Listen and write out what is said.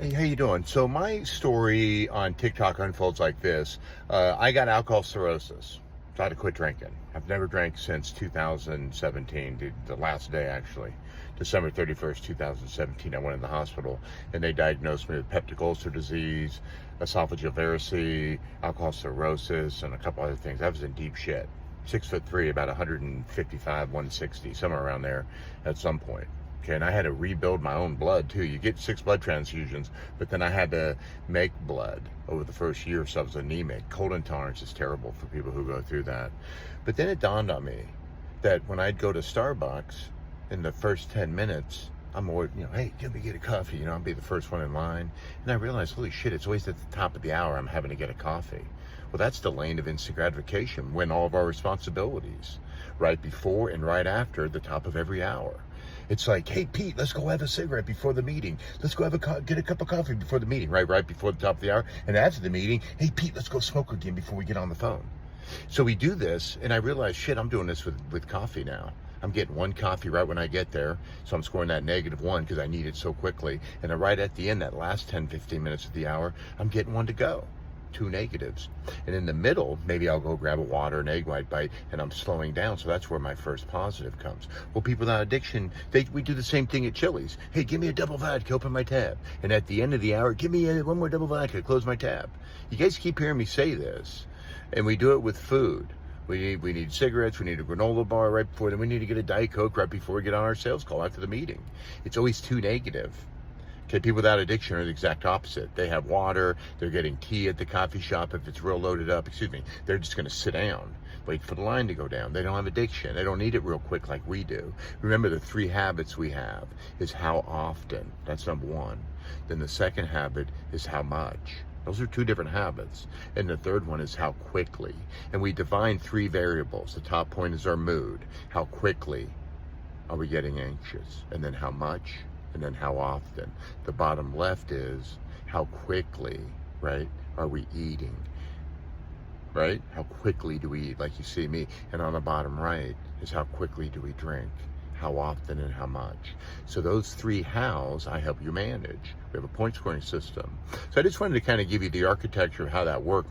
Hey, how you doing? So my story on TikTok unfolds like this. I got alcohol cirrhosis. So I had to quit drinking. I've never drank since 2017, the last day actually. December 31st, 2017, I went in the hospital and they diagnosed me with peptic ulcer disease, esophageal varices, alcohol cirrhosis, and a couple other things. I was in deep shit. 6'3", about 155, 160, somewhere around there at some point. Okay, and I had to rebuild my own blood too. You get 6 blood transfusions, but then I had to make blood over the first year, so I was anemic. Cold intolerance is terrible for people who go through that. But then it dawned on me that when I'd go to Starbucks, in the first 10 minutes, I'm always, hey, get a coffee, I'll be the first one in line. And I realized, holy shit, it's always at the top of the hour I'm having to get a coffee. Well, that's the lane of instant gratification, when all of our responsibilities, right before and right after the top of every hour. It's like, hey, Pete, let's go have a cigarette before the meeting. Let's go get a cup of coffee before the meeting, right before the top of the hour. And after the meeting, hey, Pete, let's go smoke again before we get on the phone. So we do this, and I realize, shit, I'm doing this with coffee now. I'm getting one coffee right when I get there, so I'm scoring that -1 because I need it so quickly. And then right at the end, that last 10, 15 minutes of the hour, I'm getting one to go. 2 negatives. And in the middle, maybe I'll go grab a water, an egg white bite, and I'm slowing down. So that's where my first positive comes. Well, people without addiction, we do the same thing at Chili's. Hey, give me a double vodka, open my tab. And at the end of the hour, give me one more double vodka, close my tab. You guys keep hearing me say this, and we do it with food. We need cigarettes, we need a granola bar right before, then we need to get a Diet Coke right before we get on our sales call after the meeting. It's always too negative. Okay, people without addiction are the exact opposite. They have water, they're getting tea at the coffee shop if it's real loaded up, they're just gonna sit down, wait for the line to go down. They don't have addiction, they don't need it real quick like we do. Remember, the 3 habits we have is how often, that's number 1. Then the second habit is how much. Those are 2 different habits. And the third one is how quickly. And we define 3 variables. The top point is our mood. How quickly are we getting anxious? And then how much? And then how often. The bottom left is how quickly, right, are we eating, right? How quickly do we eat, like you see me? And on the bottom right is how quickly do we drink, how often and how much. So those 3 hows I help you manage. We have a point scoring system. So I just wanted to kind of give you the architecture of how that worked.